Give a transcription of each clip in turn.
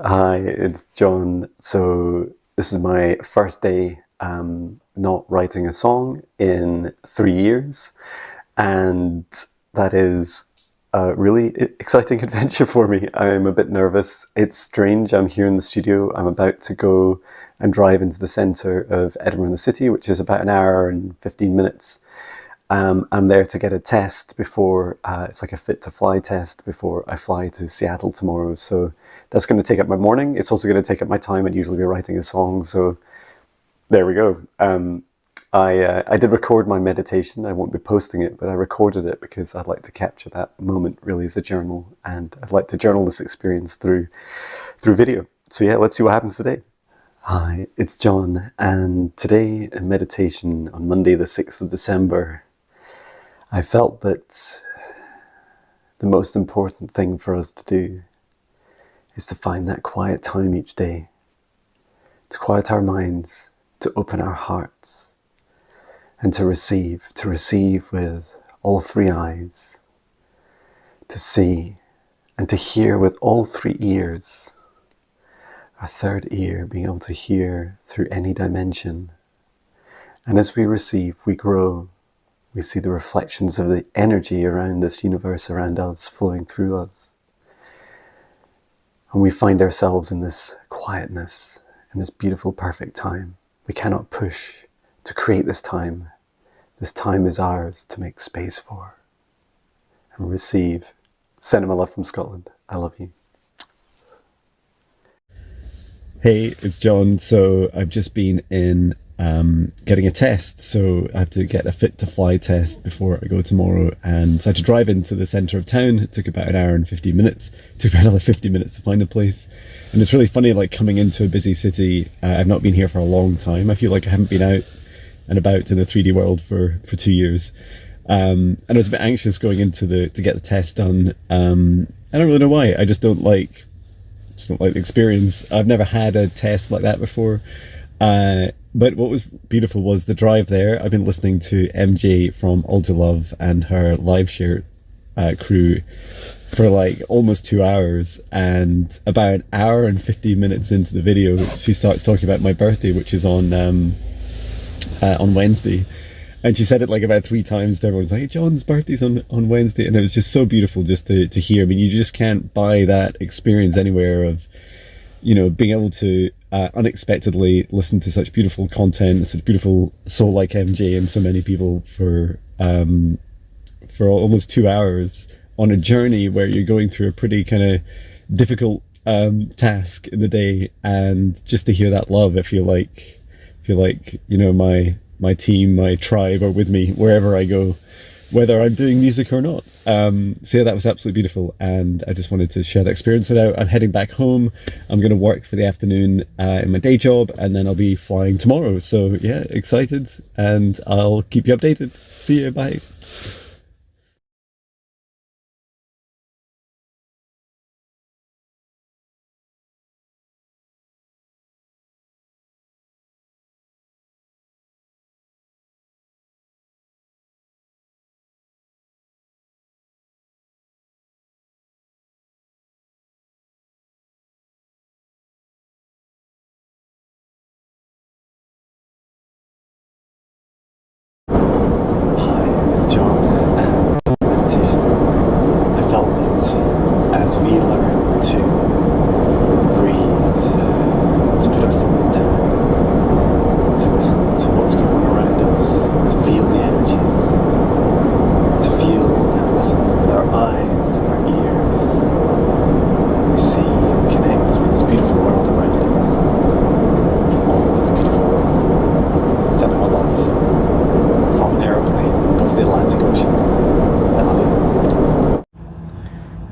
Hi, it's John. So this is my first day not writing a song in 3 years, and that is a really exciting adventure for me. I'm a bit nervous. It's strange. I'm here in the studio. I'm about to go and drive into the centre of Edinburgh in the city, which is about an hour and 15 minutes. I'm there to get a test before, it's like a fit to fly test before I fly to Seattle tomorrow. So that's going to take up my morning. It's also going to take up my time. I'd usually be writing a song. So there we go. I did record my meditation. I won't be posting it, but I recorded it because I'd like to capture that moment really as a journal. And I'd like to journal this experience through video. So yeah, let's see what happens today. Hi, it's John. And today in meditation on Monday, the 6th of December, I felt that the most important thing for us to do is to find that quiet time each day, to quiet our minds, to open our hearts, and to receive with all three eyes, to see and to hear with all three ears, our third ear being able to hear through any dimension. And as we receive, we grow. We see the reflections of the energy around this universe around us flowing through us. And we find ourselves in this quietness, in this beautiful, perfect time. We cannot push to create this time. This time is ours to make space for and receive. Sending my love from Scotland. I love you. Hey, it's John. So I've just been in getting a test. So I have to get a fit to fly test before I go tomorrow. And so I had to drive into the centre of town. It took about an hour and 50 minutes. It took about another 50 minutes to find the place. And it's really funny, like coming into a busy city. I've not been here for a long time. I feel like I haven't been out and about in the 3D world for 2 years. And I was a bit anxious going into to get the test done. I don't really know why. I just don't like the experience. I've never had a test like that before. But what was beautiful was the drive there. I've been listening to MJ from All to Love and her live share crew for like almost 2 hours, and about an hour and 15 minutes into the video, she starts talking about my birthday, which is on Wednesday. And she said it like about 3 times to everyone. It's like, hey, John's birthday's on Wednesday. And it was just so beautiful just to hear. I mean, you just can't buy that experience anywhere of, being able to unexpectedly listen to such beautiful content, such beautiful soul like MJ and so many people for almost 2 hours on a journey where you're going through a pretty kind of difficult task in the day. And just to hear that love, I feel like, my team, my tribe are with me wherever I go, whether I'm doing music or not. So yeah, that was absolutely beautiful, and I just wanted to share that experience out. I'm heading back home. I'm going to work for the afternoon in my day job, and then I'll be flying tomorrow. So yeah, excited, and I'll keep you updated. See you, bye. Hi, it's John, and meditation. I felt that as we learn to breathe, to put our phones down, to listen to what's going on around us, to feel the energies, to feel and listen with our eyes and our ears, we see and connect with this beautiful world around us. All its beautiful love, cinema love, from an aeroplane above the Atlantic Ocean. I love you.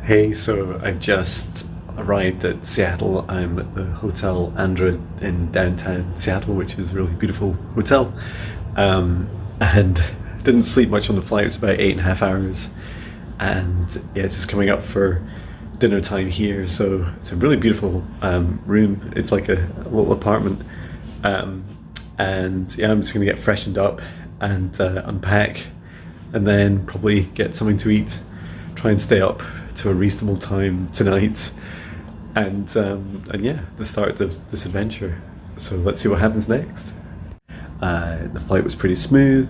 Hey, so I've just arrived at Seattle. I'm at the Hotel Andra in downtown Seattle, which is a really beautiful hotel. And didn't sleep much on the flight. It was about 8.5 hours. And yeah, it's just coming up for dinner time here. So it's a really beautiful room. It's like a little apartment. And yeah, I'm just gonna get freshened up and unpack, and then probably get something to eat, try and stay up to a reasonable time tonight, And yeah, the start of this adventure. So let's see what happens next. The flight was pretty smooth.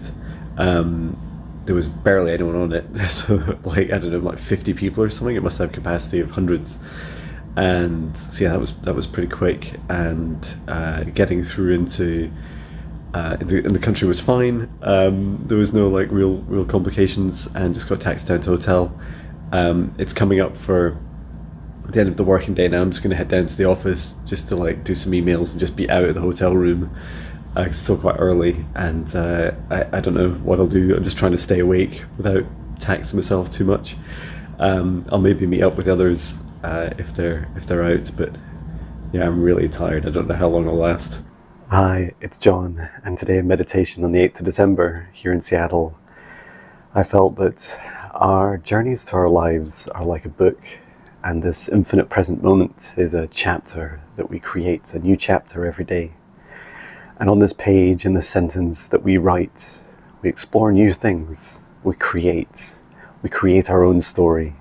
There was barely anyone on it, so like I don't know, like 50 people or something. It must have capacity of hundreds, and so yeah, that was pretty quick. And getting through into in the country was fine. There was no like real complications, and just got taxied down to the hotel. It's coming up for the end of the working day now. I'm just going to head down to the office just to like do some emails and just be out of the hotel room. It's still quite early, and I don't know what I'll do. I'm just trying to stay awake without taxing myself too much. I'll maybe meet up with the others if they're out, but yeah, I'm really tired. I don't know how long I'll last. Hi, it's John, and today in meditation on the 8th of December here in Seattle, I felt that our journeys to our lives are like a book, and this infinite present moment is a chapter that we create, a new chapter every day. And on this page, in this sentence that we write, we explore new things, we create our own story.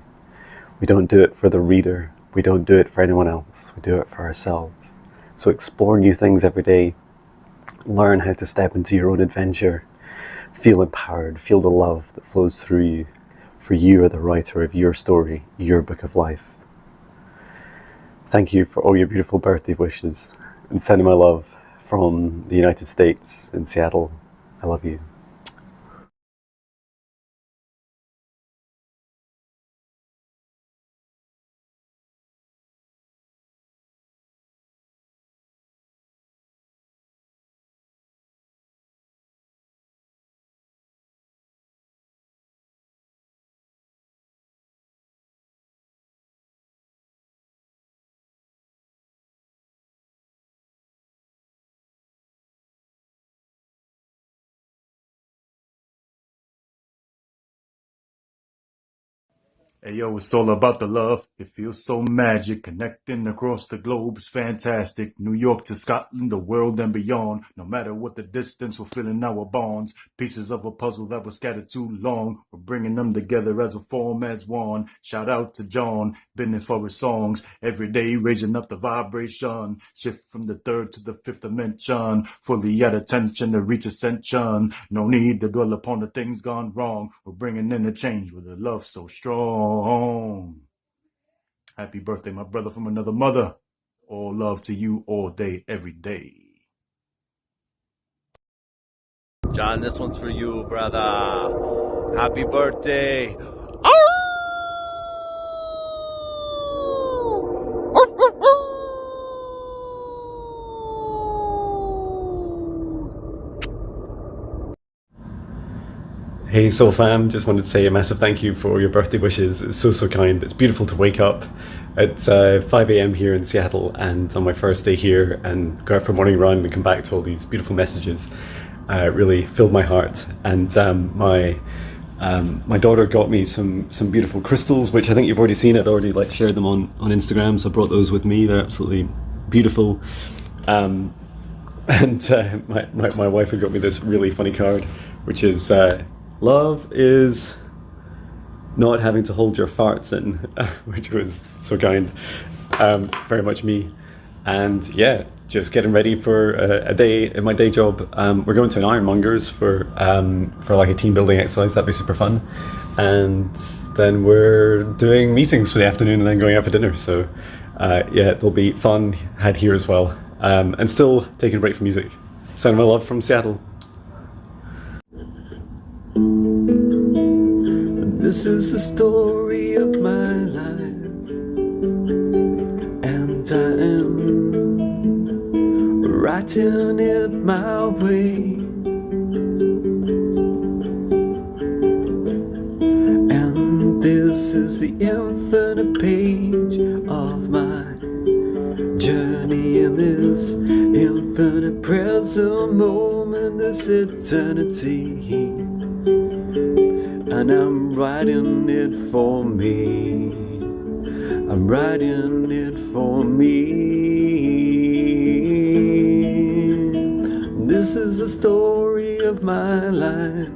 We don't do it for the reader, we don't do it for anyone else, we do it for ourselves. So explore new things every day, learn how to step into your own adventure, feel empowered, feel the love that flows through you, for you are the writer of your story, your book of life. Thank you for all your beautiful birthday wishes, and sending my love from the United States in Seattle. I love you. Hey yo, it's all about the love. It feels so magic. Connecting across the globe is fantastic. New York to Scotland, the world and beyond. No matter what the distance, we're filling our bonds. Pieces of a puzzle that was scattered too long. We're bringing them together as a form, as one. Shout out to John, been in for his songs. Every day raising up the vibration. Shift from the third to the fifth dimension. Fully at attention to reach ascension. No need to dwell upon the things gone wrong. We're bringing in a change with a love so strong. Happy birthday, my brother from another mother. All love to you all day, every day. John, this one's for you, brother. Happy birthday. Hey Soul Fam, just wanted to say a massive thank you for all your birthday wishes. It's so kind. It's beautiful to wake up at 5 a.m. here in Seattle and on my first day here and go out for a morning run and come back to all these beautiful messages. Really filled my heart. And my daughter got me some beautiful crystals, which I think you've already seen. I'd already like shared them on Instagram, so I brought those with me. They're absolutely beautiful. And my wife had got me this really funny card, which is love is not having to hold your farts in, which was so kind. Very much me. And yeah, just getting ready for a day in my day job. We're going to an Ironmongers for like a team building exercise. That'd be super fun. And then we're doing meetings for the afternoon and then going out for dinner. So yeah, it'll be fun had here as well. And still taking a break from music. Sending my love from Seattle. This is the story of my life, and I am writing it my way. And this is the infinite page of my journey in this infinite present moment, this eternity. And I'm writing it for me. I'm writing it for me. This is the story of my life,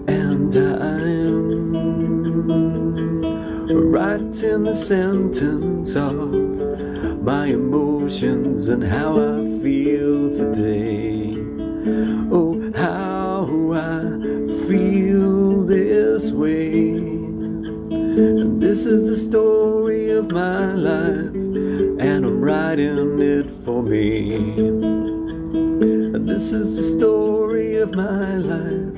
and I'm writing the sentence of my emotions and how I feel today. Oh, how I feel this way. And this is the story of my life, and I'm writing it for me. And this is the story of my life,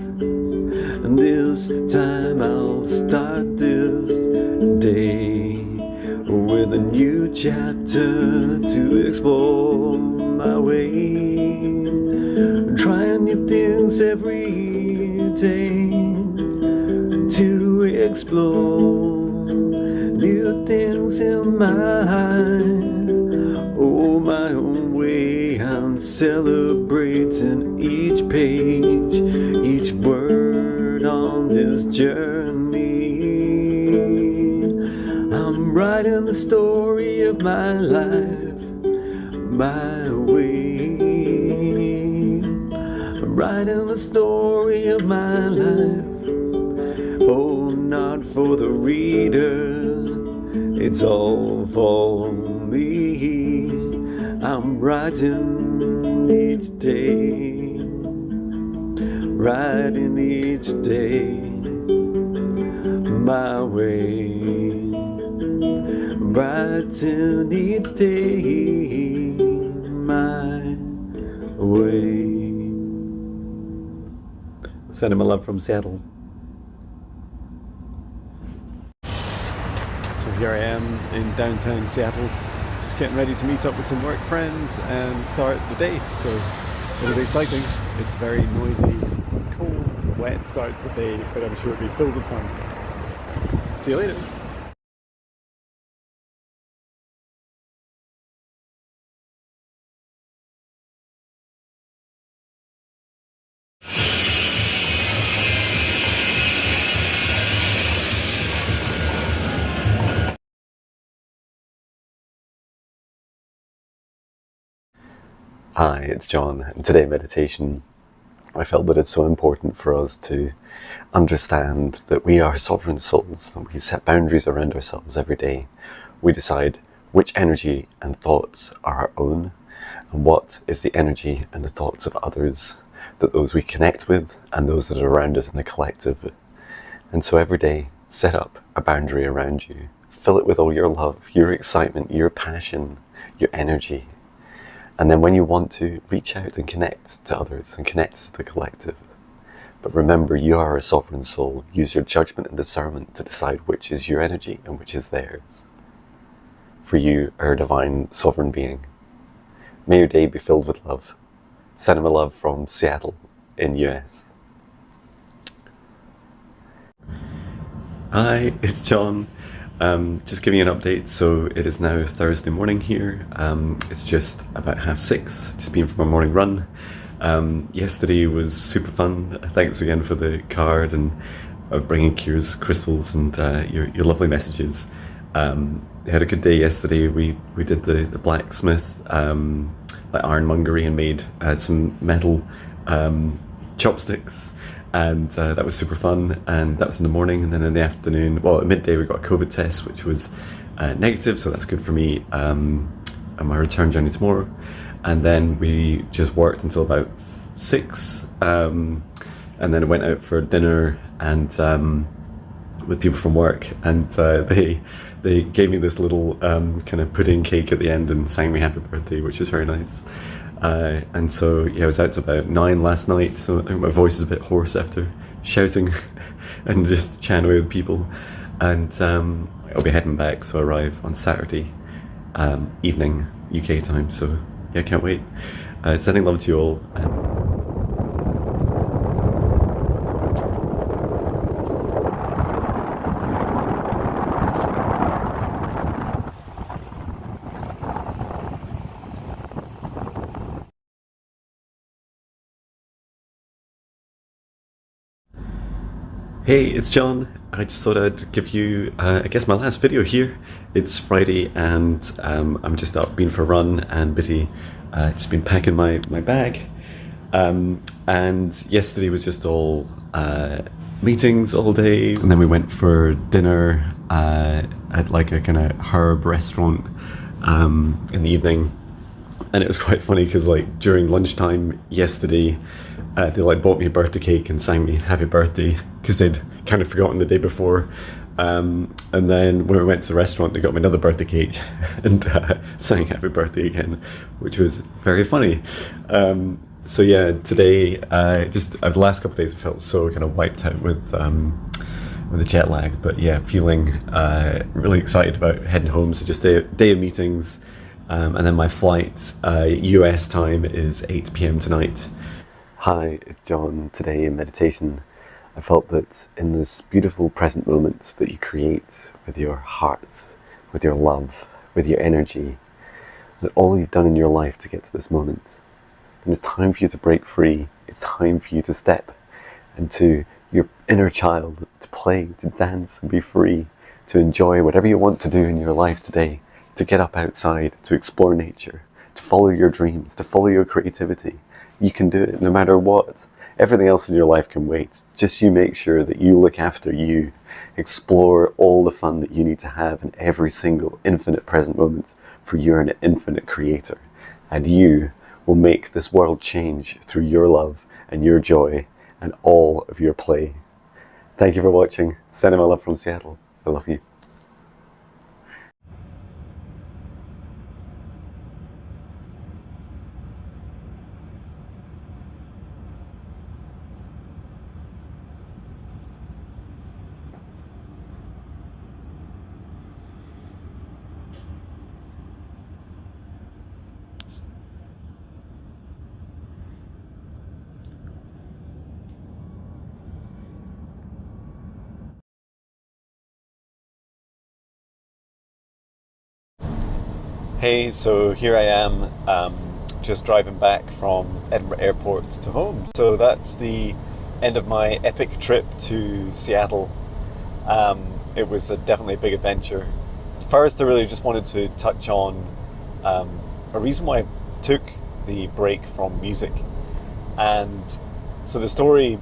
and this time I'll start this day with a new chapter to explore my way. Trying new things every day to explore new things in my own way. I'm celebrating each page, each word on this journey. I'm writing the story of my life, my way. I'm writing the story of my life. Oh, not for the reader, it's all for me. I'm writing each day, writing each day, my way. Writing each day, my way. Sending my love from Seattle. So here I am in downtown Seattle, just getting ready to meet up with some work friends and start the day. So it'll be exciting. It's very noisy, cold, wet start to the day, but I'm sure it'll be filled with fun. See you later. Hi, it's John. In today's meditation, I felt that it's so important for us to understand that we are sovereign souls, and we set boundaries around ourselves every day. We decide which energy and thoughts are our own, and what is the energy and the thoughts of others, that those we connect with and those that are around us in the collective. And so every day, set up a boundary around you. Fill it with all your love, your excitement, your passion, your energy. And then when you want to, reach out and connect to others and connect to the collective. But remember, you are a sovereign soul. Use your judgment and discernment to decide which is your energy and which is theirs. For you are a divine sovereign being. May your day be filled with love. Sending my love from Seattle in US. Hi, it's John. Just giving you an update. So it is now Thursday morning here. It's just about 6:30, just been for my morning run. Yesterday was super fun. Thanks again for the card and bringing Kira's crystals and your lovely messages. We had a good day yesterday. We did the blacksmith, like ironmongery, and made some metal chopsticks. And that was super fun, and that was in the morning. And then in the afternoon, well, at midday, we got a COVID test, which was negative, so that's good for me on my return journey tomorrow. And then we just worked until about 6, and then I went out for dinner and with people from work, and they gave me this little kind of pudding cake at the end and sang me happy birthday, which was very nice. And so yeah, I was out to about 9 last night, so I think my voice is a bit hoarse after shouting and just chatting away with people. And I'll be heading back, so I arrive on Saturday evening UK time, so yeah, can't wait. Sending love to you all. Hey, it's John. I just thought I'd give you, I guess, my last video here. It's Friday, and I'm just out being for a run and busy. Just been packing my bag. And yesterday was just all meetings all day, and then we went for dinner at like a kind of herb restaurant in the evening. And it was quite funny because like during lunchtime yesterday, they like bought me a birthday cake and sang me happy birthday because they'd kind of forgotten the day before. And then when we went to the restaurant, they got me another birthday cake and sang happy birthday again, which was very funny. So yeah, today, just the last couple of days, I felt so kind of wiped out with the jet lag. But yeah, feeling really excited about heading home. So just a day of meetings, and then my flight, US time, is 8 p.m. tonight. Hi, it's John. Today in meditation, I felt that in this beautiful present moment that you create with your heart, with your love, with your energy, that all you've done in your life to get to this moment, then it's time for you to break free. It's time for you to step into your inner child, to play, to dance and be free, to enjoy whatever you want to do in your life today, to get up outside, to explore nature, to follow your dreams, to follow your creativity. You can do it no matter what. Everything else in your life can wait. Just you make sure that you look after you. Explore all the fun that you need to have in every single infinite present moment, for you're an infinite creator. And you will make this world change through your love and your joy and all of your play. Thank you for watching. Sending my love from Seattle. I love you. Hey, so here I am, just driving back from Edinburgh Airport to home. So that's the end of my epic trip to Seattle. It was definitely a big adventure. First, I really just wanted to touch on a reason why I took the break from music. And so the story,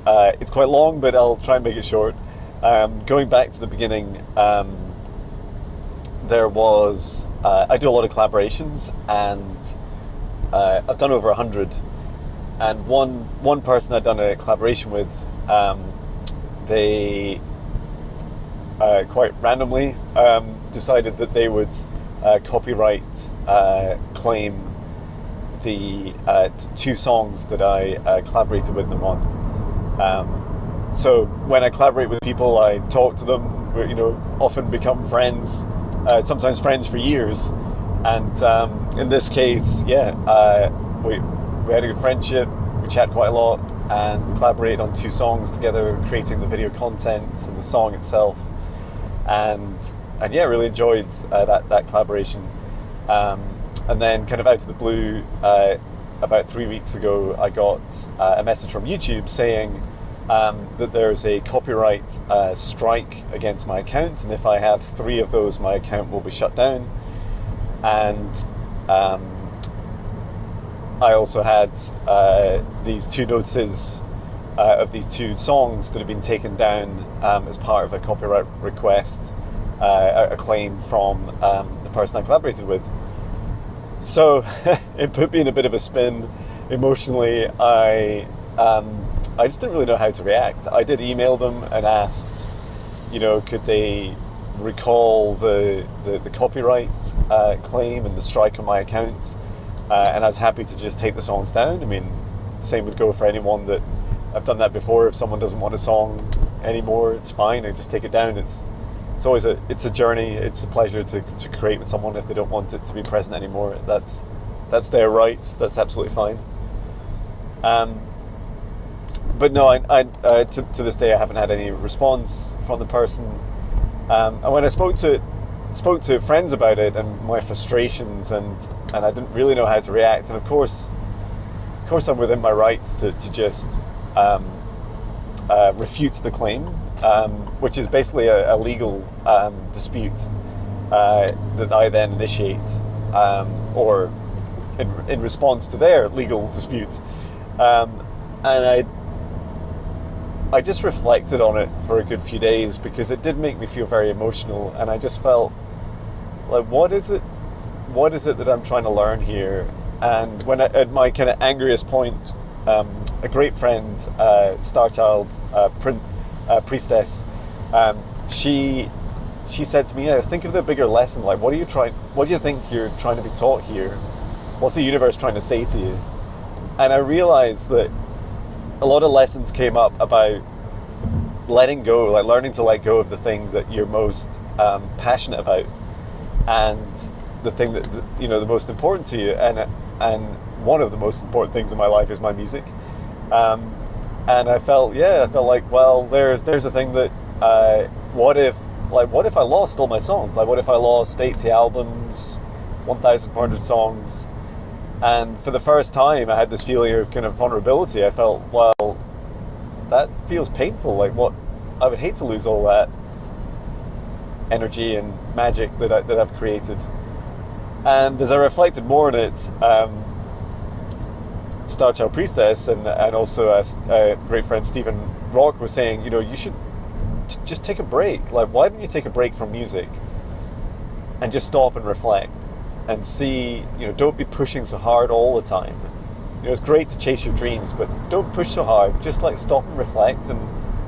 it's quite long, but I'll try and make it short. Going back to the beginning, there was, I do a lot of collaborations, and I've done over 100. And one person I'd done a collaboration with, they quite randomly decided that they would copyright claim the two songs that I collaborated with them on. So when I collaborate with people, I talk to them, we, often become friends. Sometimes friends for years, and in this case, we had a good friendship. We chat quite a lot and collaborated on two songs together, creating the video content and the song itself, and yeah, really enjoyed that collaboration. And then, kind of out of the blue, about 3 weeks ago, I got a message from YouTube saying that there's a copyright strike against my account, and if I have 3 of those, my account will be shut down. And I also had these 2 notices of these 2 songs that have been taken down as part of a copyright request, a claim from the person I collaborated with. So it put me in a bit of a spin emotionally. I just didn't really know how to react. I did email them and asked, could they recall the copyright claim and the strike on my account, and I was happy to just take the songs down. I mean, same would go for anyone that I've done that before. If someone doesn't want a song anymore, it's fine. I just take it down. It's always a journey. It's a pleasure to create with someone. If they don't want it to be present anymore, that's their right. That's absolutely fine. But no, I to this day I haven't had any response from the person. And when I spoke to friends about it and my frustrations, and I didn't really know how to react. And of course I'm within my rights to just refute the claim, which is basically a legal dispute that I then initiate, or in response to their legal dispute. And I just reflected on it for a good few days because it did make me feel very emotional, and I just felt like, what is it that I'm trying to learn here? And when at my kind of angriest point, a great friend, Starchild Priestess, she said to me, yeah, think of the bigger lesson. Like, what do you think you're trying to be taught here? What's the universe trying to say to you? And I realized that a lot of lessons came up about letting go, like learning to let go of the thing that you're most passionate about, and the thing that, you know, the most important to you. And one of the most important things in my life is my music. And I felt like, well, there's a thing that what if I lost all my songs? Like, what if I lost 80 albums, 1,400 songs? And for the first time, I had this feeling of kind of vulnerability. I felt, well, that feels painful. Like, what? I would hate to lose all that energy and magic that I've created. And as I reflected more on it, Starchild Priestess and also a great friend Stephen Rock was saying, you know, you should just take a break. Like, why don't you take a break from music and just stop and reflect and see, you know, don't be pushing so hard all the time. You know, it's great to chase your dreams, but don't push so hard. Just like stop and reflect and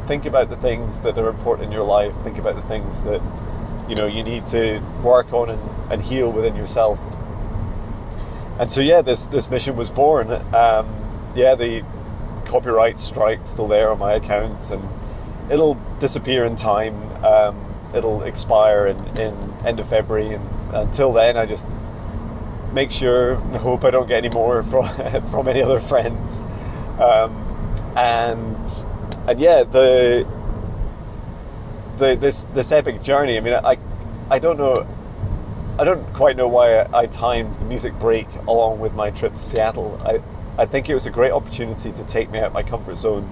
think about the things that are important in your life. Think about the things that, you know, you need to work on and heal within yourself. And so, yeah, this mission was born. The copyright strike's still there on my account, and it'll disappear in time. It'll expire in end of February, and until then, I just make sure and hope I don't get any more from any other friends. And yeah, this epic journey. I mean, I don't quite know why I timed the music break along with my trip to Seattle. I think it was a great opportunity to take me out of my comfort zone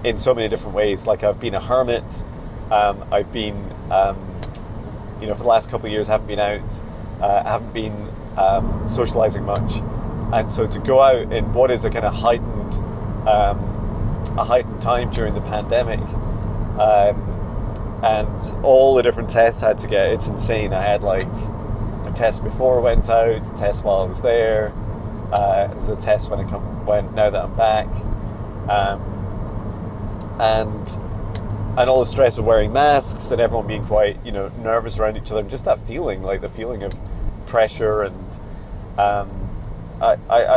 in so many different ways. Like, I've been a hermit. I've been, you know, for the last couple of years, I haven't been out. I haven't been socializing much. And so to go out in what is a kind of heightened time during the pandemic, and all the different tests I had to get, it's insane. I had like a test before I went out, a test while I was there, there's a test when now that I'm back, and all the stress of wearing masks and everyone being quite, you know, nervous around each other, and just that feeling, like the feeling of pressure. And I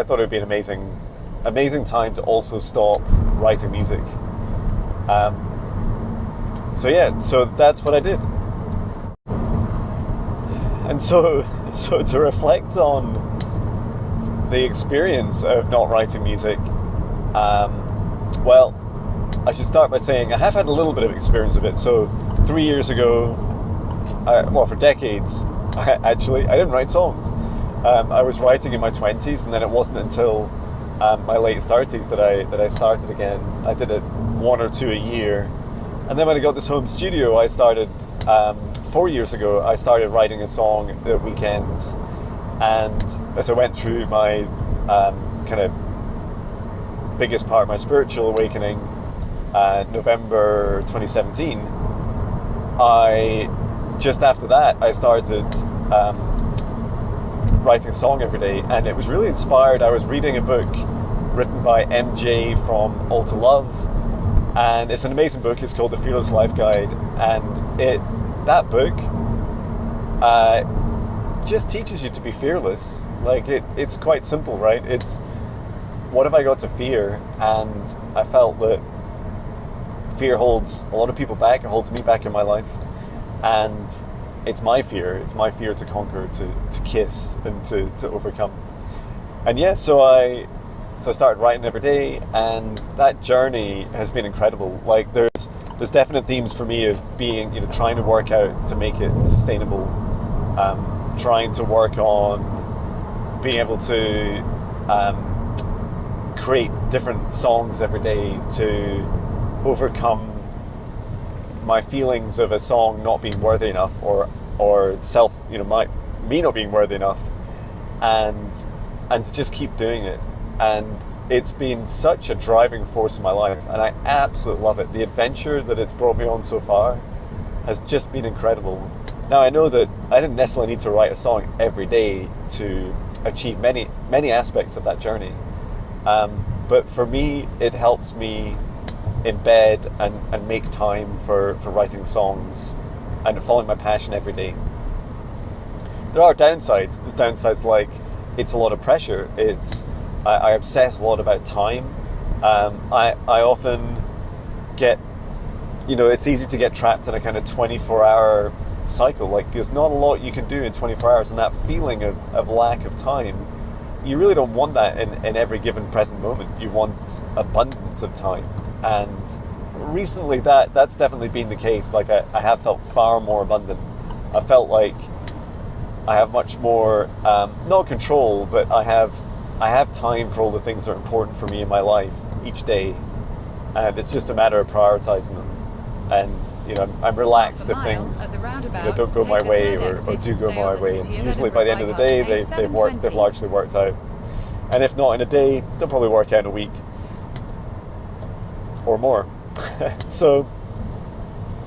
thought it would be an amazing time to also stop writing music. So that's what I did. And so to reflect on the experience of not writing music, well, I should start by saying I have had a little bit of experience of it. So 3 years ago, for decades, I didn't write songs. I was writing in my 20s, and then it wasn't until my late 30s that I started again. I did it 1 or 2 a year. And then when I got this home studio, I started, 4 years ago, I started writing a song at weekends. And as I went through my kind of biggest part of my spiritual awakening, November 2017, just after that, I started writing a song every day. And it was really inspired. I was reading a book written by MJ from All to Love. And it's an amazing book. It's called The Fearless Life Guide, and that book just teaches you to be fearless. Like, it's quite simple, right? It's, what have I got to fear? And I felt that fear holds a lot of people back. It holds me back in my life, and it's my fear. It's my fear to conquer, to kiss, and to overcome. And yeah, so I started writing every day, and that journey has been incredible. Like, there's definite themes for me of being, you know, trying to work out to make it sustainable, trying to work on being able to create different songs every day to overcome my feelings of a song not being worthy enough, or self, you know, me not being worthy enough, and to just keep doing it. And it's been such a driving force in my life, and I absolutely love it. The adventure that it's brought me on so far has just been incredible. Now, I know that I didn't necessarily need to write a song every day to achieve many aspects of that journey, but for me, it helps me embed and make time for writing songs and following my passion every day. There are downsides. There's downsides like it's a lot of pressure. I obsess a lot about time. I often get, it's easy to get trapped in a kind of 24-hour cycle. Like, there's not a lot you can do in 24 hours, and that feeling of lack of time, you really don't want that in every given present moment. You want abundance of time. And recently that's definitely been the case. Like, I have felt far more abundant. I felt like I have much more, not control, but I have time for all the things that are important for me in my life each day. And it's just a matter of prioritizing them. And, I'm relaxed if things don't go my way or do go my way. And usually by the end of the day, they've largely worked out. And if not in a day, they'll probably work out in a week or more. So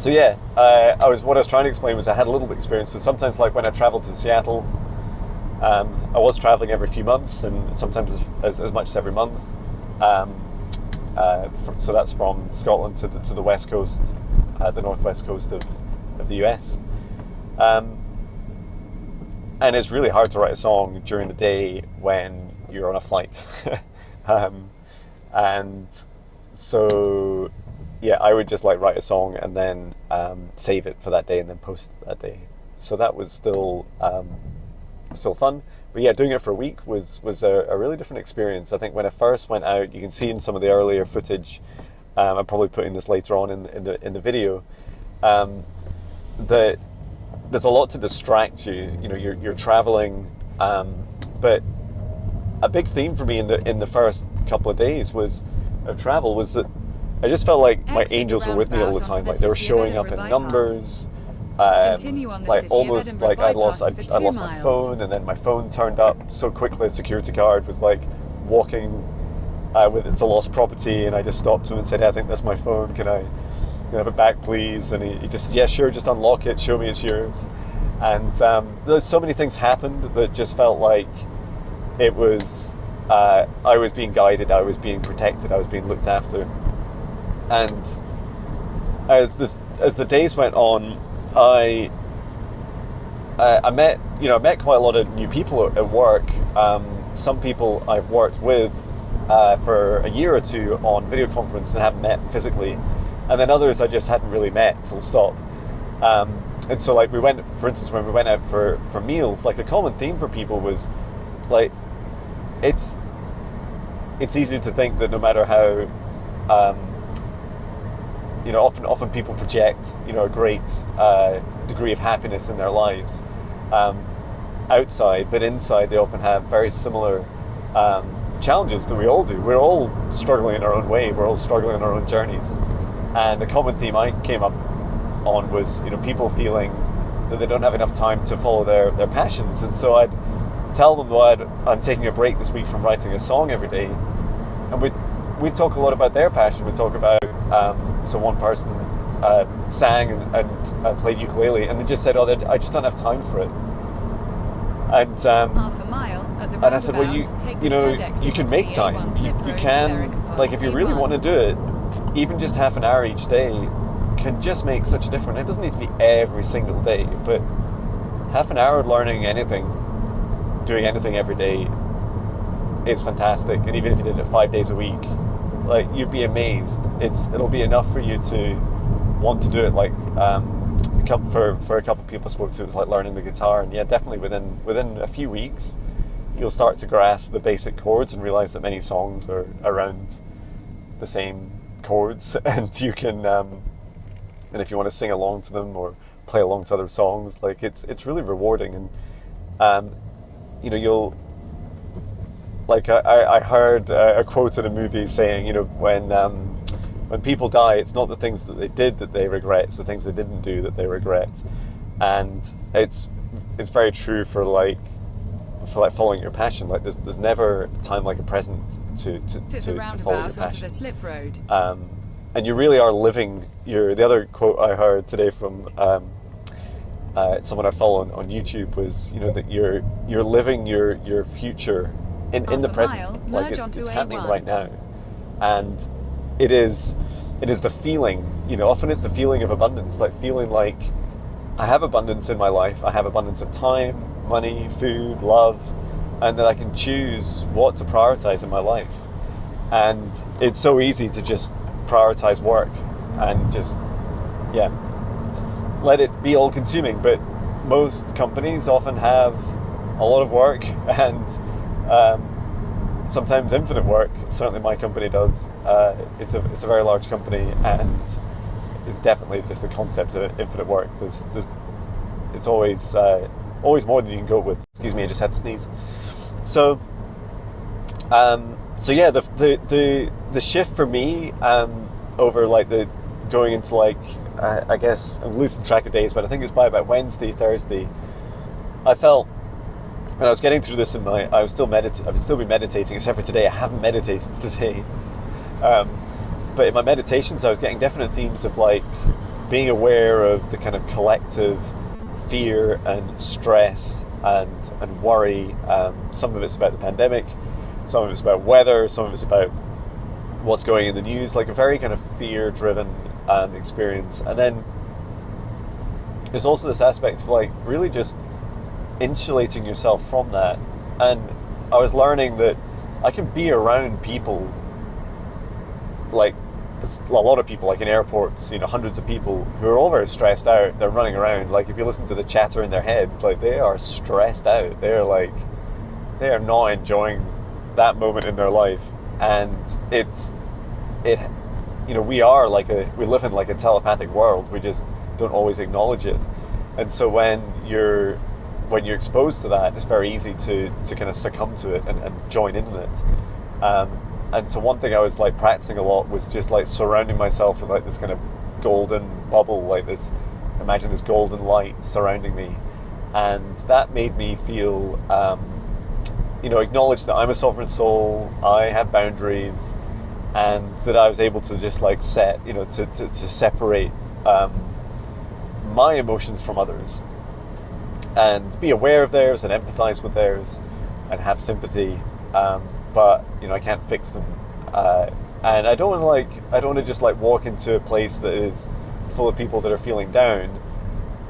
yeah, what I was trying to explain was I had a little bit of experience. So sometimes, like when I traveled to Seattle, I was traveling every few months, and sometimes as much as every month. So that's from Scotland to the west coast, the northwest coast of the US. And it's really hard to write a song during the day when you're on a flight. And so, yeah, I would just like write a song and then save it for that day and then post it that day. So that was still fun. But yeah, doing it for a week was a really different experience. I think when I first went out, you can see in some of the earlier footage, I'm probably putting this later on in the video, that there's a lot to distract you. You're traveling, but a big theme for me in the first couple of days of travel was that I just felt like my angels were with me all the time. Like, they were showing up in numbers. Like, almost like I'd lost my phone, and then my phone turned up so quickly. A security guard was like walking with it's a lost property, and I just stopped him and said, "Hey, I think that's my phone. Can I have it back, please?" And he just said, "Yeah, sure. Just unlock it. Show me it's yours." And there's so many things happened that just felt like it was I was being guided, I was being protected, I was being looked after. And as the days went on, I met quite a lot of new people at work. Some people I've worked with for a year or two on video conference and haven't met physically, and then others I just hadn't really met, full stop. And so, like, for instance, when we went out for meals, like, a common theme for people was like, it's easy to think that no matter how often people project a great degree of happiness in their lives outside, but inside they often have very similar challenges that we all do. We're all struggling in our own way. We're all struggling in our own journeys. And the common theme I came up on was people feeling that they don't have enough time to follow their passions. And so I'd tell them that I'm taking a break this week from writing a song every day, and we'd talk a lot about their passion. We'd talk about so one person sang and played ukulele, and they just said, I just don't have time for it. And half a mile at the and I said, well, you can make time. You can, like, if you really want to do it, even just half an hour each day can just make such a difference. It doesn't need to be every single day, but half an hour learning anything, doing anything every day is fantastic. And even if you did it 5 days a week, like, you'd be amazed. It'll be enough for you to want to do it. Like, for a couple of people I spoke to, it was like learning the guitar. And yeah, definitely within a few weeks, you'll start to grasp the basic chords and realize that many songs are around the same chords, and you can and if you want to sing along to them or play along to other songs, like, it's really rewarding. And you'll, like, I heard a quote in a movie saying, when people die, it's not the things that they did that they regret, it's the things they didn't do that they regret. And it's very true for, like, for like following your passion. Like there's never a time like a present to follow your passion. Onto the slip road. And you really are living the other quote I heard today from someone I follow on YouTube was, that you're living your future in the present, like it's happening right now, and it is the feeling, often it's the feeling of abundance, like feeling like I have abundance in my life, I have abundance of time, money, food, love, and that I can choose what to prioritize in my life. And it's so easy to just prioritize work and just let it be all consuming, but most companies often have a lot of work and sometimes infinite work. Certainly my company does. It's a very large company, and it's definitely just the concept of infinite work. It's always more than you can cope with. Excuse me, I just had to sneeze. So yeah, the shift for me over like the going into like I guess I'm losing track of days, but I think it was by about Wednesday, Thursday, I felt when I was getting through this I would still be meditating, except for today. I haven't meditated today. But in my meditations, I was getting definite themes of like being aware of the kind of collective fear and stress and worry. Some of it's about the pandemic, some of it's about weather, some of it's about what's going in the news, like a very kind of fear-driven experience. And then there's also this aspect of like really just insulating yourself from that. And I was learning that I can be around people, like a lot of people, like in airports, hundreds of people who are all very stressed out. They're running around, like if you listen to the chatter in their heads, like they are stressed out. They are not enjoying that moment in their life. And we live in like a telepathic world. We just don't always acknowledge it. And so when you're exposed to that, it's very easy to kind of succumb to it and join in it. And so one thing I was like practicing a lot was just like surrounding myself with like this kind of golden bubble, like this, imagine this golden light surrounding me. And that made me feel, acknowledge that I'm a sovereign soul, I have boundaries, and that I was able to just like set, to separate my emotions from others and be aware of theirs and empathize with theirs and have sympathy. But I can't fix them, and I don't want to just like walk into a place that is full of people that are feeling down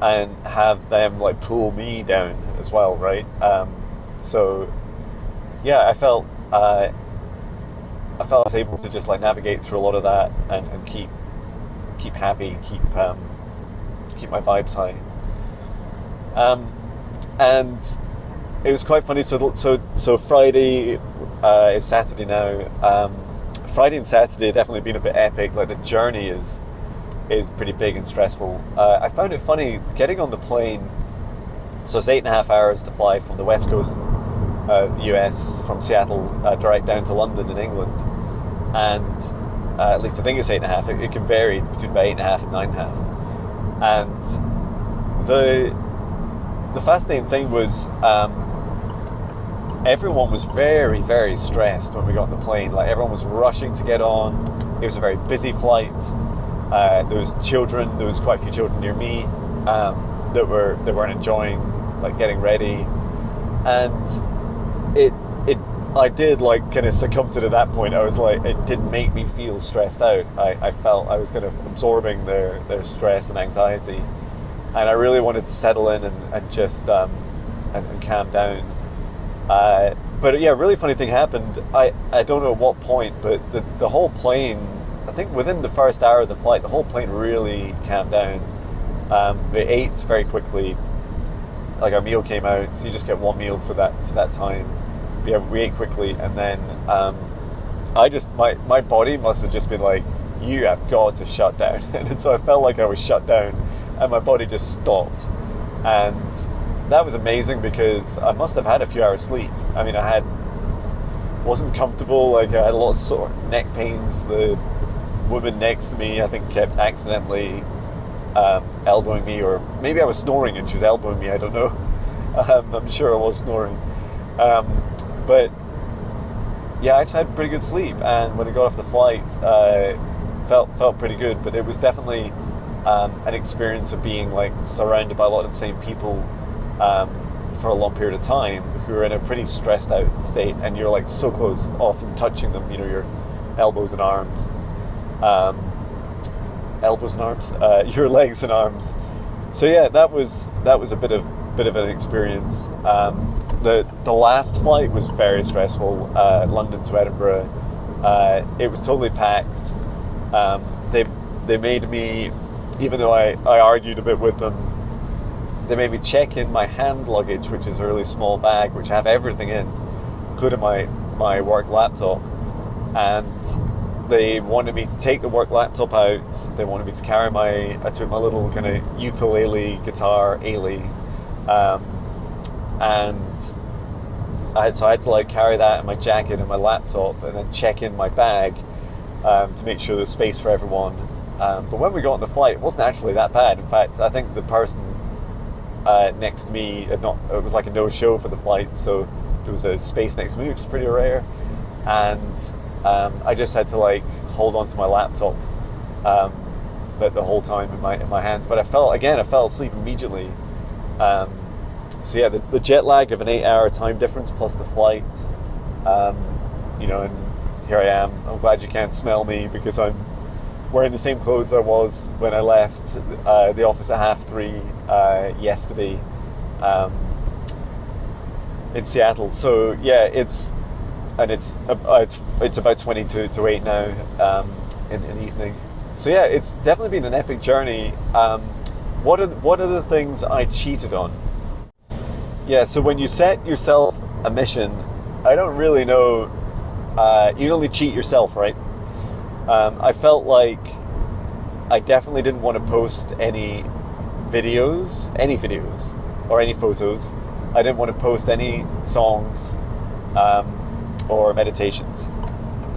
and have them like pull me down as well, right? So yeah, I felt I was able to just like navigate through a lot of that and keep happy, keep my vibes high, and it was quite funny. So Friday is Saturday now. Friday and Saturday have definitely been a bit epic. Like the journey is pretty big and stressful. I found it funny getting on the plane. So it's 8.5 hours to fly from the west coast of US, from Seattle, direct down to London in England. And at least I think it's 8.5. It can vary between about 8.5 and 9.5. And the fascinating thing was everyone was very, very stressed when we got on the plane. Like everyone was rushing to get on. It was a very busy flight. There was children. There was quite a few children near me that weren't enjoying like getting ready, and I did like kind of succumb to it at that point. I was like, it did make me feel stressed out. I felt I was kind of absorbing their stress and anxiety, and I really wanted to settle in and just and calm down. But yeah, a really funny thing happened. I don't know at what point, but the whole plane, I think within the first hour of the flight, the whole plane really calmed down. We ate very quickly. Like our meal came out, so you just get one meal for that time. But yeah, we ate quickly, and then my body must have just been like, you have got to shut down. And so I felt like I was shut down, and my body just stopped. And that was amazing because I must have had a few hours sleep. I mean, wasn't comfortable. Like I had a lot of sore neck pains. The woman next to me, I think, kept accidentally elbowing me, or maybe I was snoring and she was elbowing me. I don't know. I'm sure I was snoring. But yeah, I actually had pretty good sleep, and when I got off the flight, felt pretty good. But it was definitely an experience of being like surrounded by a lot of the same people for a long period of time who are in a pretty stressed out state, and you're like so close, often touching them, you know, your elbows and arms, your legs and arms. So yeah, that was a bit of an experience. The last flight was very stressful, London to Edinburgh. It was totally packed. They made me, even though I argued a bit with them, they made me check in my hand luggage, which is a really small bag, which I have everything in, including my work laptop. And they wanted me to take the work laptop out. They wanted me to carry I took my little kind of ukulele, guitar, and so I had to like carry that in my jacket and my laptop, and then check in my bag to make sure there's space for everyone. But when we got on the flight, it wasn't actually that bad. In fact, I think the person next to me it was like a no-show for the flight, so there was a space next to me, which is pretty rare. And I just had to like hold on to my laptop the whole time in my hands. But I fell asleep immediately. So yeah, the jet lag of an 8-hour time difference plus the flight, you know, and here I am. I'm glad you can't smell me because I'm wearing the same clothes I was when I left the office at 3:30 yesterday in Seattle. So yeah, it's about 20 to 8 now in the evening. So yeah, it's definitely been an epic journey. What are the things I cheated on? Yeah, so when you set yourself a mission, I don't really know. You can only cheat yourself, right? I felt like I definitely didn't want to post any videos or any photos. I didn't want to post any songs or meditations.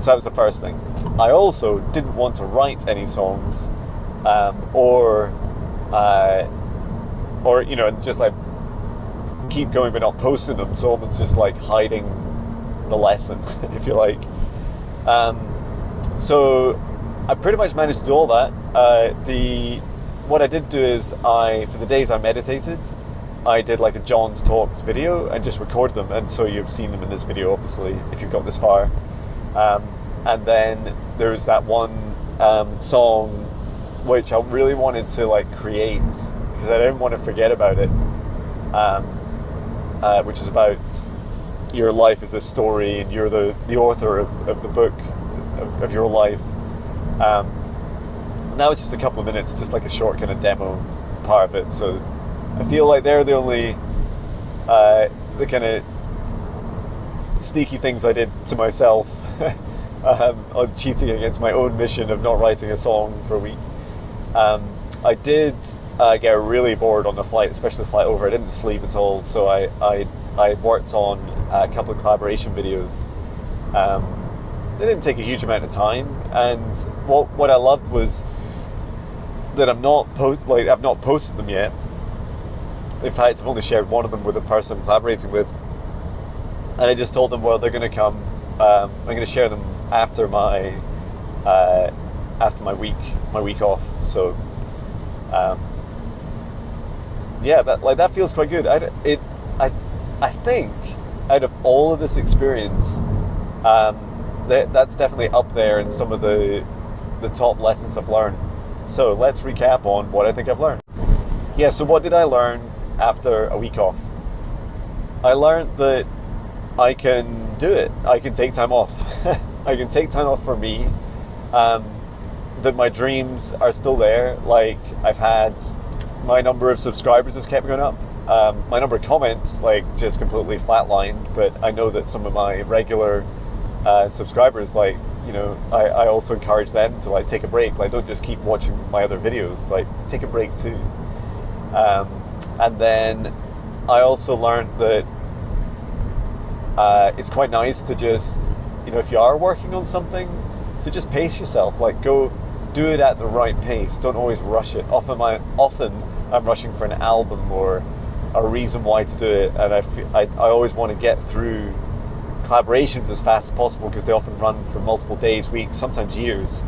So that was the first thing. I also didn't want to write any songs or you know, just like keep going but not posting them. So almost just like hiding the lesson, if you like. So I pretty much managed to do all that. What I did do is for the days I meditated, I did like a John's Talks video and just recorded them, and so you've seen them in this video, obviously, if you've got this far. And then there's that one song which I really wanted to like create because I didn't want to forget about it, which is about your life as a story and you're the author of the book of your life. And that was just a couple of minutes, just like a short kind of demo part of it. So I feel like they're the only the kind of sneaky things I did to myself on cheating against my own mission of not writing a song for a week. I did get really bored on the flight, especially the flight over. I didn't sleep at all, so I worked on a couple of collaboration videos. They didn't take a huge amount of time, and what I loved was that I've not posted them yet. In fact, I've only shared one of them with a person I'm collaborating with, and I just told them, well, they're going to come. I'm going to share them after my week off. So yeah, that feels quite good. I think out of all of this experience, that's definitely up there in some of the top lessons I've learned. So let's recap on what I think I've learned. Yeah, so what did I learn after a week off? I learned that I can do it. I can take time off. I can take time off for me. That my dreams are still there. Like, I've had my number of subscribers has kept going up. My number of comments like just completely flatlined, but I know that some of my regular subscribers, like, you know, I also encourage them to like take a break. Like, don't just keep watching my other videos, like take a break too. And then I also learned that it's quite nice to just, you know, if you are working on something, to just pace yourself. Like, go do it at the right pace. Don't always rush it. Often I'm rushing for an album or a reason why to do it, and I always want to get through collaborations as fast as possible because they often run for multiple days, weeks, sometimes years.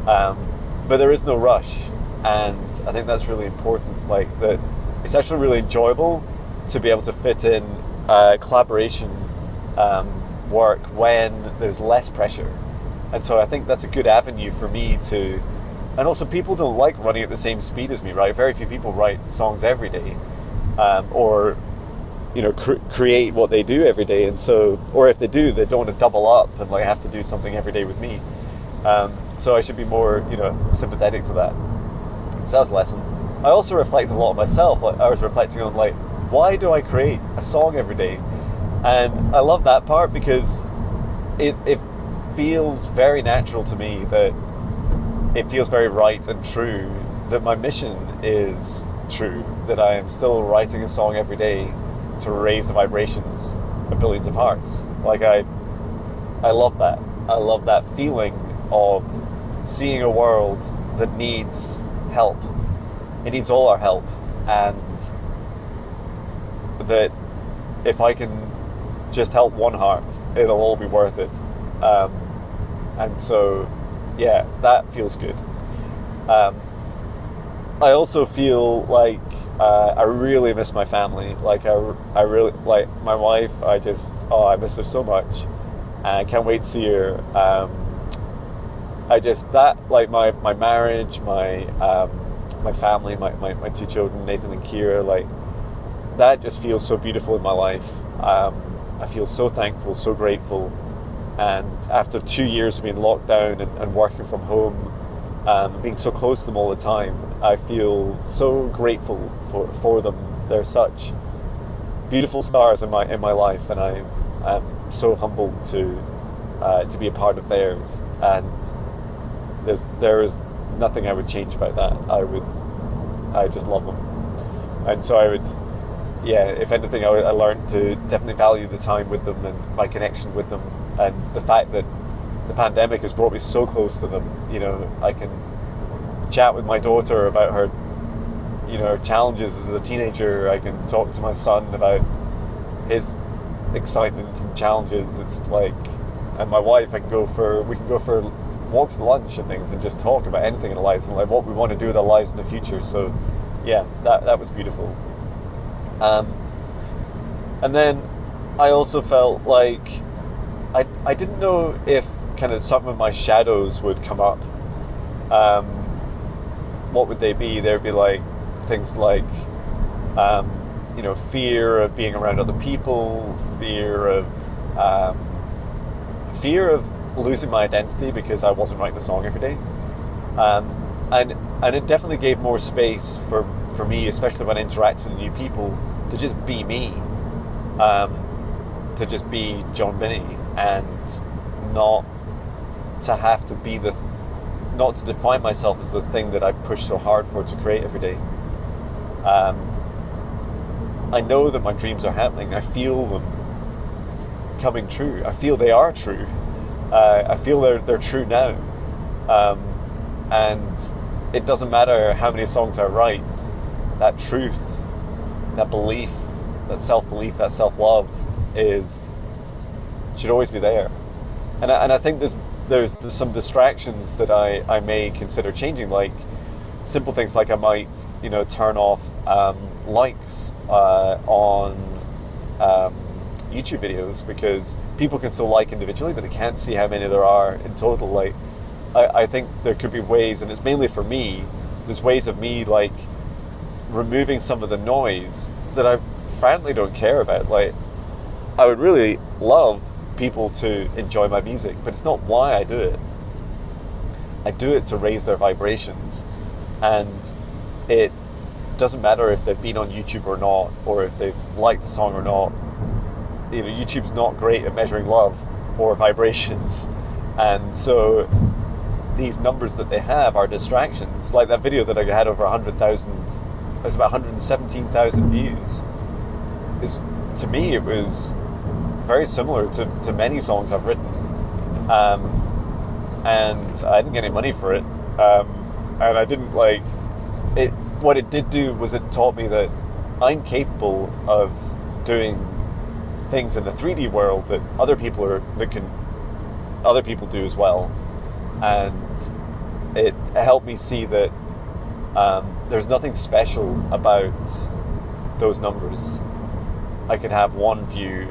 But there is no rush, and I think that's really important. Like that, it's actually really enjoyable to be able to fit in collaboration work when there's less pressure, and so I think that's a good avenue for me to. And also, people don't like running at the same speed as me, right? Very few people write songs every day, or create what they do every day, and so, or if they do, they don't want to double up and like have to do something every day with me. So I should be more, sympathetic to that. So that was a lesson. I also reflect a lot on myself. Like I was reflecting on like, why do I create a song every day? And I love that part because it feels very natural to me, that it feels very right and true that my mission is true, that I am still writing a song every day to raise the vibrations of billions of hearts. Like I love that. I love that feeling of seeing a world that needs help. It needs all our help, and that if I can just help one heart, it'll all be worth it. And so, yeah, that feels good. I also feel like I really miss my family. Like I really like my wife. I miss her so much. I can't wait to see her. My marriage, my family, my two children, Nathan and Kira, like that just feels so beautiful in my life. I feel so thankful, so grateful. And after 2 years of being locked down and working from home, being so close to them all the time, I feel so grateful for them. They're such beautiful stars in my life, and I'm so humbled to be a part of theirs. And there is nothing I would change about that. I just love them, and so I would. Yeah, if anything, I learned to definitely value the time with them and my connection with them, and the fact that the pandemic has brought me so close to them. I can chat with my daughter about her, her challenges as a teenager. I can talk to my son about his excitement and challenges. It's like, and my wife, we can go for walks to lunch and things, and just talk about anything in our lives and like what we want to do with our lives in the future. So, yeah, that was beautiful. And then I also felt like I didn't know if kind of some of my shadows would come up. What would they be? There'd be like things like fear of being around other people, fear of losing my identity because I wasn't writing the song every day, and it definitely gave more space for me, especially when interacting with new people, to just be me, to just be jonbinnie, and not to have to be not to define myself as the thing that I push so hard for to create every day. I know that my dreams are happening. I feel them coming true. I feel they are true. I feel they're true now. And it doesn't matter how many songs I write, that truth, that belief, that self-belief, that self-love should always be there. And I think there's some distractions that I may consider changing, like simple things like I might turn off likes on YouTube videos, because people can still like individually, but they can't see how many there are in total. Like I think there could be ways, and it's mainly for me, there's ways of me like removing some of the noise that I frankly don't care about. Like I would really love people to enjoy my music, but it's not why I do it. I do it to raise their vibrations, and it doesn't matter if they've been on YouTube or not, or if they've liked the song or not. YouTube's not great at measuring love or vibrations, and so these numbers that they have are distractions. Like that video that I had over 100,000, it was about 117,000 views. To me, it was very similar to many songs I've written, and I didn't get any money for it, and I didn't like it. What it did do was it taught me that I'm capable of doing things in the 3D world that other people do as well, and it helped me see that there's nothing special about those numbers. I could have one view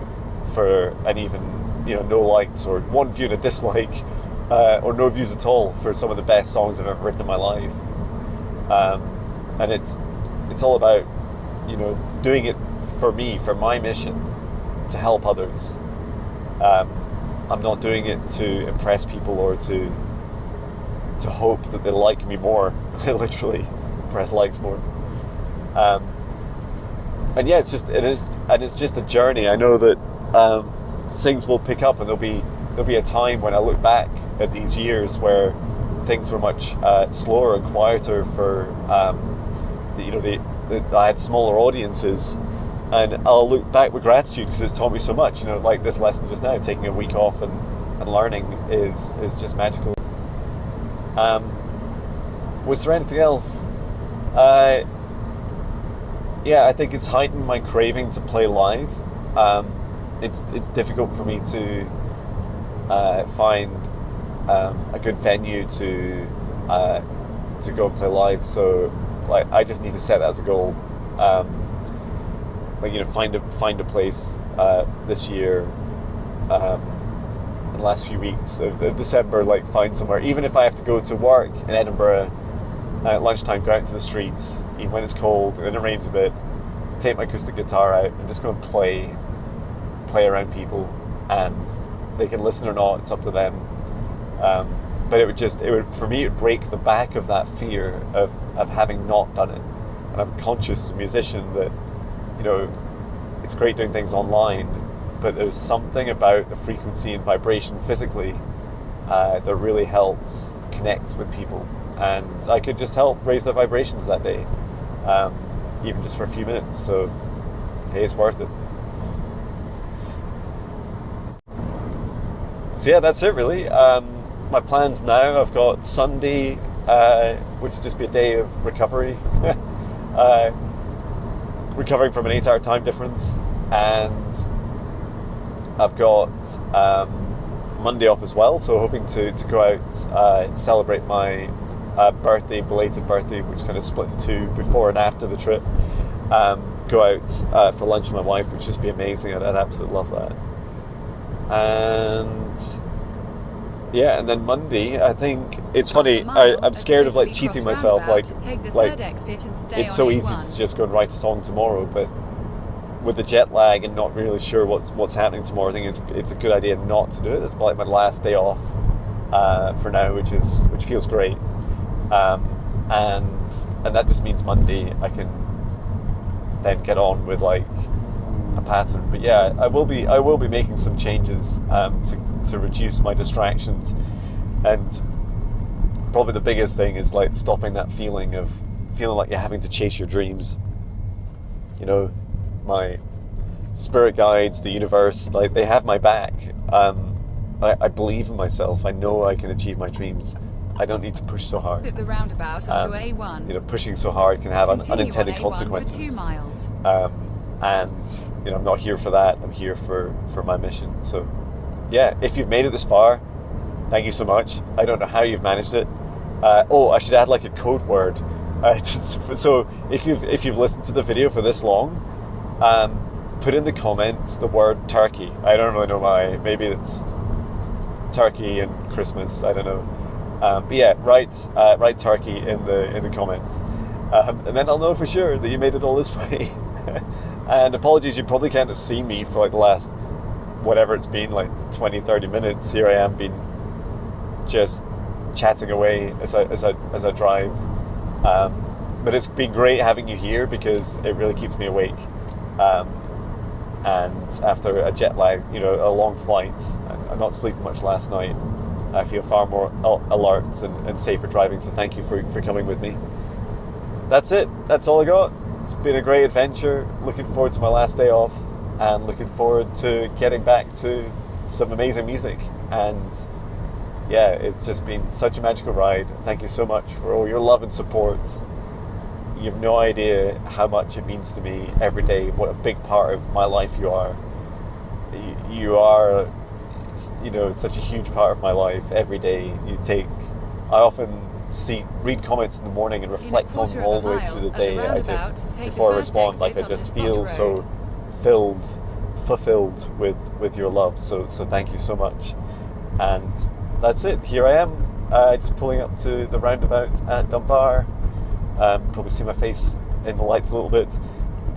for an even, no likes, or one view and a dislike, or no views at all for some of the best songs I've ever written in my life. And it's all about, doing it for me, for my mission, to help others. I'm not doing it to impress people or to hope that they like me more. Literally, press likes more. And yeah, it's just a journey. I know that things will pick up, and there'll be a time when I look back at these years where things were much slower and quieter for I had smaller audiences, and I'll look back with gratitude because it's taught me so much. Like this lesson just now, taking a week off and learning is just magical. Was there anything else? Yeah, I think it's heightened my craving to play live. It's difficult for me to find a good venue to go and play live. So I just need to set that as a goal. Find a place this year. In the last few weeks of December, find somewhere. Even if I have to go to work in Edinburgh at lunchtime, go out into the streets, even when it's cold and it rains a bit, just take my acoustic guitar out and just go and play around people, and they can listen or not, it's up to them. But it would break the back of that fear of having not done it. And I'm conscious as a musician that, it's great doing things online, but there's something about the frequency and vibration physically that really helps connect with people. And I could just help raise their vibrations that day, even just for a few minutes. So, hey, it's worth it. So yeah, that's it really. My plans now, I've got Sunday, which will just be a day of recovery. Recovering from an 8-hour time difference, and I've got Monday off as well, so hoping to go out and celebrate my belated birthday, which kind of split in two, before and after the trip. Go out for lunch with my wife, which would just be amazing. I'd absolutely love that. And yeah, and then Monday, I think it's funny. I'm scared of cheating myself. It's so easy to just go and write a song tomorrow, but with the jet lag and not really sure what's happening tomorrow, I think it's a good idea not to do it. It's my last day off for now, which feels great. And that just means Monday I can then get on with a pattern. But yeah, I will be making some changes to reduce my distractions, and probably the biggest thing is stopping that feeling like you're having to chase your dreams. My spirit guides, the universe, they have my back. I believe in myself. I know I can achieve my dreams. I don't need to push so hard. At the roundabout onto A1. Pushing so hard can have unintended on A1 consequences. For 2 miles. And I'm not here for that. I'm here for my mission. So yeah, if you've made it this far, thank you so much. I don't know how you've managed it. I should add a code word. So if you've listened to the video for this long, put in the comments the word turkey. I don't really know why. Maybe it's turkey and Christmas. I don't know. But yeah, write turkey in the comments, and then I'll know for sure that you made it all this way. And apologies, you probably can't have seen me for the last whatever it's been, 20-30 minutes. Here I am, been just chatting away as I drive. But it's been great having you here because it really keeps me awake. And after a jet lag, a long flight, and I'm not sleeping much last night, I feel far more alert and safer driving. So thank you for coming with me. That's it. That's all I got. It's been a great adventure. Looking forward to my last day off, and looking forward to getting back to some amazing music. And yeah, it's just been such a magical ride. Thank you so much for all your love and support. you have no idea how much it means to me every day, what a big part of my life you are. You are, you know, such a huge part of my life. Every day you take, I often read comments in the morning and reflect on them all the way through the day. I just, before I respond, like I just feel so fulfilled with your love. So thank you so much. And that's it. Here I am, just pulling up to the roundabout at Dunbar. Probably see my face in the lights a little bit,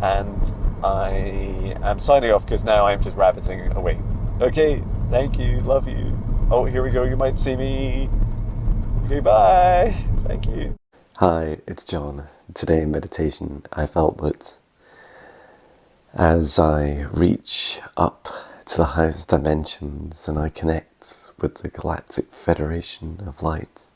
and I am signing off because now I'm just rabbiting away. Okay, thank you, love you. Oh, here we go. You might see me. Okay, bye. Thank you. Hi, it's John. Today in meditation, I felt that as I reach up to the highest dimensions and I connect with the Galactic Federation of Light,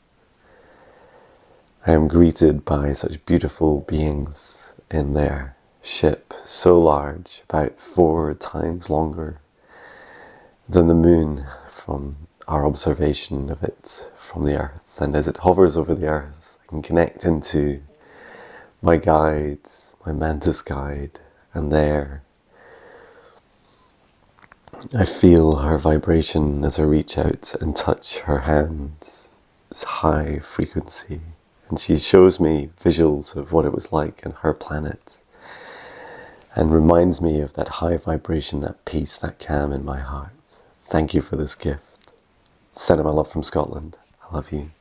I am greeted by such beautiful beings in their ship, so large, about 4 times longer than the moon from our observation of it from the Earth. And as it hovers over the Earth, I can connect into my guide, my mantis guide, and there I feel her vibration as I reach out and touch her hand. It's high frequency, and she shows me visuals of what it was like on her planet and reminds me of that high vibration, that peace, that calm in my heart. Thank you for this gift. Sending my love from Scotland. I love you.